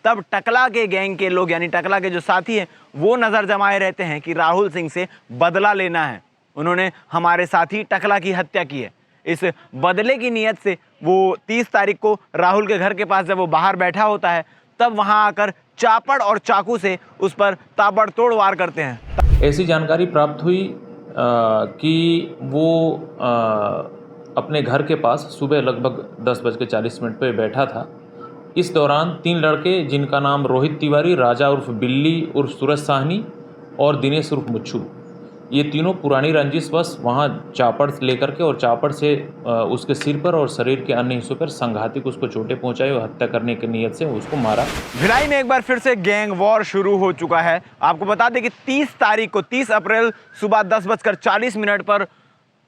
तब टकला के गैंग के लोग यानी टकला के जो साथी हैं वो नज़र जमाए रहते हैं कि राहुल सिंह से बदला लेना है। उन्होंने हमारे साथी टकला की हत्या की है। इस बदले की नीयत से वो 30 तारीख को राहुल के घर के पास जब वो बाहर बैठा होता है तब वहां आकर चापड़ और चाकू से उस पर ताबड़तोड़ वार करते हैं। ऐसी जानकारी प्राप्त हुई कि वो अपने घर के पास सुबह लगभग 10:40 पर बैठा था। इस दौरान 3 लड़के जिनका नाम रोहित तिवारी, राजा उर्फ बिल्ली उर्फ सूरज साहनी और दिनेश उर्फ मुच्छू, ये तीनों पुरानी रंजिशवश वहाँ चापड़ लेकर के और चापड़ से उसके सिर पर और शरीर के अन्य हिस्सों पर संघातिक उसको चोटें पहुंचाई और हत्या करने की नीयत से उसको मारा। भिलाई में एक बार फिर से गैंग वॉर शुरू हो चुका है। आपको बता दें कि 30 अप्रैल सुबह 10:40 पर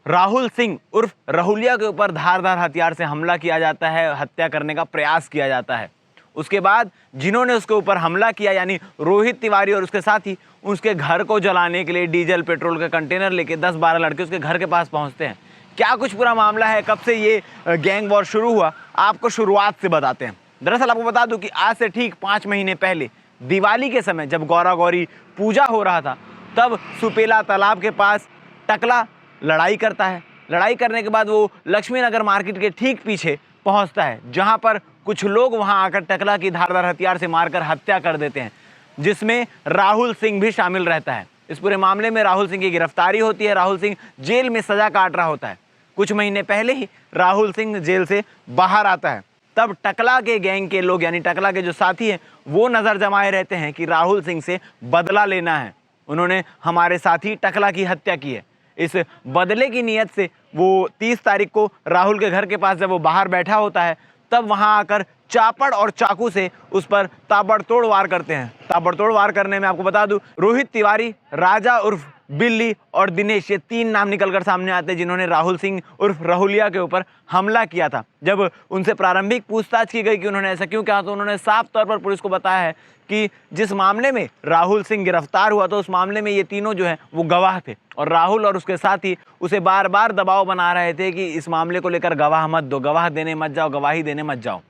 राहुल सिंह उर्फ राहुलिया के ऊपर धारदार हथियार से हमला किया जाता है, हत्या करने का प्रयास किया जाता है। उसके बाद जिन्होंने उसके ऊपर हमला किया यानी रोहित तिवारी और उसके साथी उसके घर को जलाने के लिए डीजल पेट्रोल के कंटेनर लेके 10-12 लड़के उसके घर के पास पहुंचते हैं। क्या कुछ पूरा मामला है, कब से ये गैंग वॉर शुरू हुआ, आपको शुरुआत से बताते हैं। दरअसल आपको बता दूं कि आज से ठीक 5 महीने पहले दिवाली के समय जब गौरा गौरी पूजा हो रहा था तब सुपेला तालाब के पास टकला लड़ाई करता है। लड़ाई करने के बाद वो लक्ष्मी नगर मार्केट के ठीक पीछे पहुंचता है जहां पर कुछ लोग वहां आकर टकला की धारदार हथियार से मारकर हत्या कर देते हैं, जिसमें राहुल सिंह भी शामिल रहता है। इस पूरे मामले में राहुल सिंह की गिरफ्तारी होती है। राहुल सिंह जेल में सजा काट रहा होता है। कुछ महीने पहले ही राहुल सिंह जेल से बाहर आता है। तब टकला के गैंग के लोग यानी टकला के जो साथी हैं वो नज़र जमाए रहते हैं कि राहुल सिंह से बदला लेना है। उन्होंने हमारे साथी टकला की हत्या की है। इस बदले की नीयत से वो 30 तारीख को राहुल के घर के पास जब वो बाहर बैठा होता है तब वहां आकर चापड़ और चाकू से उस पर ताबड़तोड़ वार करते हैं। ताबड़तोड़ वार करने में आपको बता दूं रोहित तिवारी, राजा उर्फ बिल्ली और दिनेश, ये 3 नाम निकलकर सामने आते हैं जिन्होंने राहुल सिंह उर्फ राहुलिया के ऊपर हमला किया था। जब उनसे प्रारंभिक पूछताछ की गई कि उन्होंने ऐसा क्यों किया तो उन्होंने साफ तौर पर पुलिस को बताया है कि जिस मामले में राहुल सिंह गिरफ्तार हुआ तो उस मामले में ये तीनों जो हैं वो गवाह थे और राहुल और उसके साथी उसे बार बार दबाव बना रहे थे कि इस मामले को लेकर गवाह मत दो, गवाह देने मत जाओ, गवाही देने मत जाओ,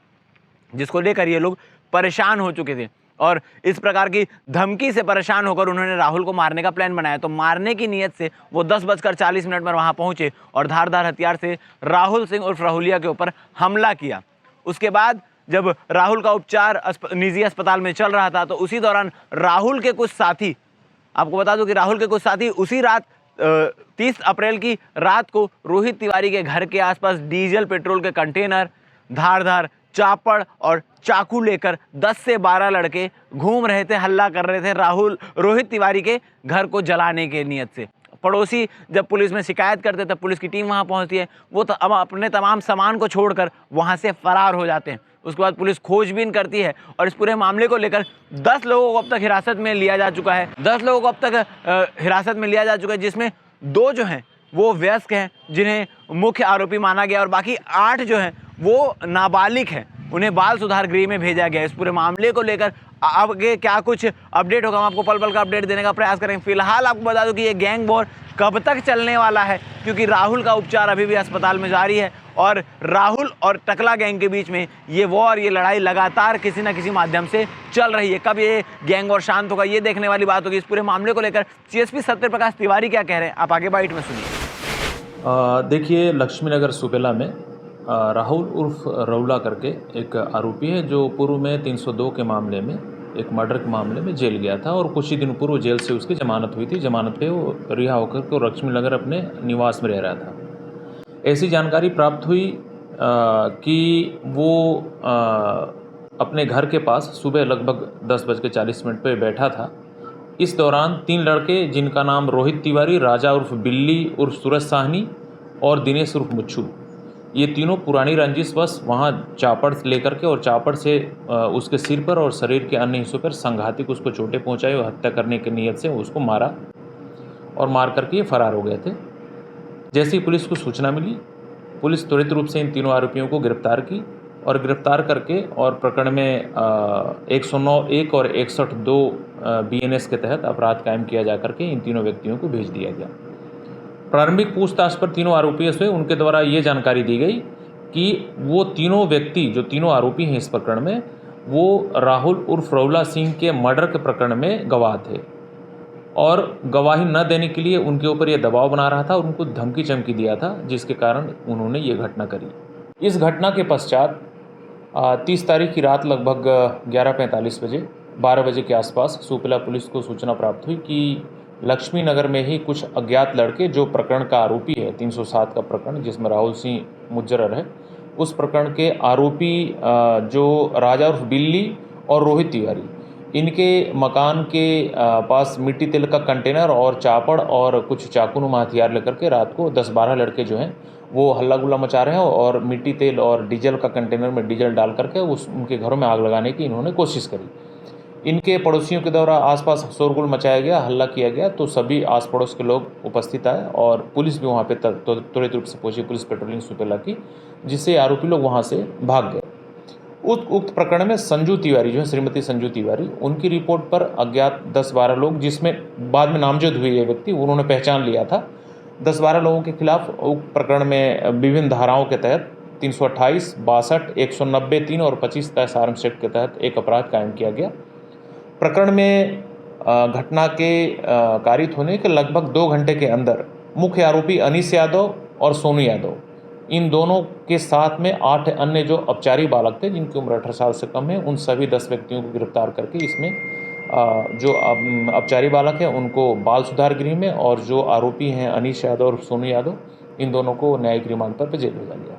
जिसको लेकर ये लोग परेशान हो चुके थे। और इस प्रकार की धमकी से परेशान होकर उन्होंने राहुल को मारने का प्लान बनाया। तो मारने की नीयत से वो 10:40 पर वहाँ पहुँचे और धारदार हथियार से राहुल सिंह उर्फ राहुलिया के ऊपर हमला किया। उसके बाद जब राहुल का उपचार निजी अस्पताल में चल रहा था तो उसी दौरान राहुल के कुछ साथी, आपको बता दूं कि राहुल के कुछ साथी उसी रात 30 अप्रैल की रात को रोहित तिवारी के घर के आसपास डीजल पेट्रोल के कंटेनर, धारदार चापड़ और चाकू लेकर 10 से 12 लड़के घूम रहे थे, हल्ला कर रहे थे रोहित तिवारी के घर को जलाने के नियत से। पड़ोसी जब पुलिस में शिकायत करते तब पुलिस की टीम वहां पहुंचती है। वो तो अब अपने तमाम सामान को छोड़कर वहां से फरार हो जाते हैं। उसके बाद पुलिस खोजबीन करती है और इस पूरे मामले को लेकर 10 लोगों को अब तक हिरासत में लिया जा चुका है। 10 लोगों को अब तक हिरासत में लिया जा चुका है, जिसमें 2 जो हैं वो वयस्क हैं जिन्हें मुख्य आरोपी माना गया और बाकी 8 जो हैं वो नाबालिग हैं, उन्हें बाल सुधार गृह में भेजा गया। इस पूरे मामले को लेकर आगे क्या कुछ अपडेट होगा हम आपको पल पल का अपडेट देने का प्रयास करेंगे। फिलहाल आपको बता दूं कि ये गैंग वॉर कब तक चलने वाला है, क्योंकि राहुल का उपचार अभी भी अस्पताल में जारी है और राहुल और टकला गैंग के बीच में ये वॉर, ये लड़ाई लगातार किसी न किसी माध्यम से चल रही है। कब ये गैंग वॉर शांत होगा ये देखने वाली बात होगी। इस पूरे मामले को लेकर CSP सत्य प्रकाश तिवारी क्या कह रहे हैं, आप आगे बाइट में सुनिए। देखिए, लक्ष्मी नगर सुपेला में राहुल उर्फ रौला करके एक आरोपी है जो पूर्व में 302 के मामले में, एक मर्डर के मामले में जेल गया था और कुछ ही दिन पूर्व जेल से उसकी जमानत हुई थी। जमानत पे वो रिहा होकर के लक्ष्मी नगर अपने निवास में रह रहा था। ऐसी जानकारी प्राप्त हुई कि वो अपने घर के पास सुबह लगभग 10:40 पर बैठा था। इस दौरान 3 लड़के जिनका नाम रोहित तिवारी, राजा उर्फ बिल्ली उर्फ सूरज साहनी और दिनेश उर्फ मुच्छू, ये तीनों पुरानी रंजिशवश वहाँ चापड़ लेकर के और चापड़ से उसके सिर पर और शरीर के अन्य हिस्सों पर संघातिक उसको चोटें पहुँचाई और हत्या करने की नीयत से उसको मारा और मार करके ये फरार हो गए थे। जैसे ही पुलिस को सूचना मिली, पुलिस त्वरित रूप से इन तीनों आरोपियों को गिरफ्तार की और गिरफ्तार करके और प्रकरण में 109(1) और 61(2) BNS के तहत अपराध कायम किया जा करके इन तीनों व्यक्तियों को भेज दिया गया। प्रारंभिक पूछताछ पर तीनों आरोपियों से उनके द्वारा ये जानकारी दी गई कि वो तीनों व्यक्ति जो तीनों आरोपी हैं इस प्रकरण में, वो राहुल उर्फ रौला सिंह के मर्डर के प्रकरण में गवाह थे और गवाही न देने के लिए उनके ऊपर ये दबाव बना रहा था और उनको धमकी चमकी दिया था, जिसके कारण उन्होंने ये घटना करी। इस घटना के पश्चात 30 तारीख की रात लगभग 11:45 बजे 12 बजे के आसपास सुपेला पुलिस को सूचना प्राप्त हुई कि लक्ष्मी नगर में ही कुछ अज्ञात लड़के, जो प्रकरण का आरोपी है 307 का प्रकरण जिसमें राहुल सिंह मुजर्रर है, उस प्रकरण के आरोपी जो राजा उर्फ बिल्ली और रोहित तिवारी, इनके मकान के पास मिट्टी तेल का कंटेनर और चापड़ और कुछ चाकू-नुमा हथियार लेकर के रात को 10-12 लड़के जो हैं वो हल्ला गुल्ला मचा रहे हैं और मिट्टी तेल और डीजल का कंटेनर में डीजल डाल करके उनके घरों में आग लगाने की इन्होंने कोशिश करी। इनके पड़ोसियों के द्वारा आसपास शोरगुल मचाया गया, हल्ला किया गया, तो सभी आस पड़ोस के लोग उपस्थित आए और पुलिस भी वहाँ पे त्वरित रूप से पहुंची, पुलिस पेट्रोलिंग सुपेला की, जिससे आरोपी लोग वहाँ से भाग गए। उक्त प्रकरण में संजू तिवारी जो है, श्रीमती संजू तिवारी, उनकी रिपोर्ट पर अज्ञात 10-12 लोग, जिसमें बाद में नामजद हुए ये व्यक्ति, उन्होंने पहचान लिया था। 10-12 लोगों के खिलाफ उक्त प्रकरण में विभिन्न धाराओं के तहत 328, 62, 190, 3 और 25 तय सार्म्स एक्ट के तहत एक अपराध कायम किया गया। प्रकरण में घटना के कारित होने के लगभग 2 घंटे के अंदर मुख्य आरोपी अनीस यादव और सोनू यादव, इन दोनों के साथ में 8 अन्य जो अपचारी बालक थे जिनकी उम्र 18 साल से कम है, उन सभी 10 व्यक्तियों को गिरफ्तार करके इसमें जो अपचारी बालक हैं उनको बाल सुधार गृह में और जो आरोपी हैं अनीस यादव और सोनू यादव, इन दोनों को न्यायिक रिमांड पर जेल भेजा गया।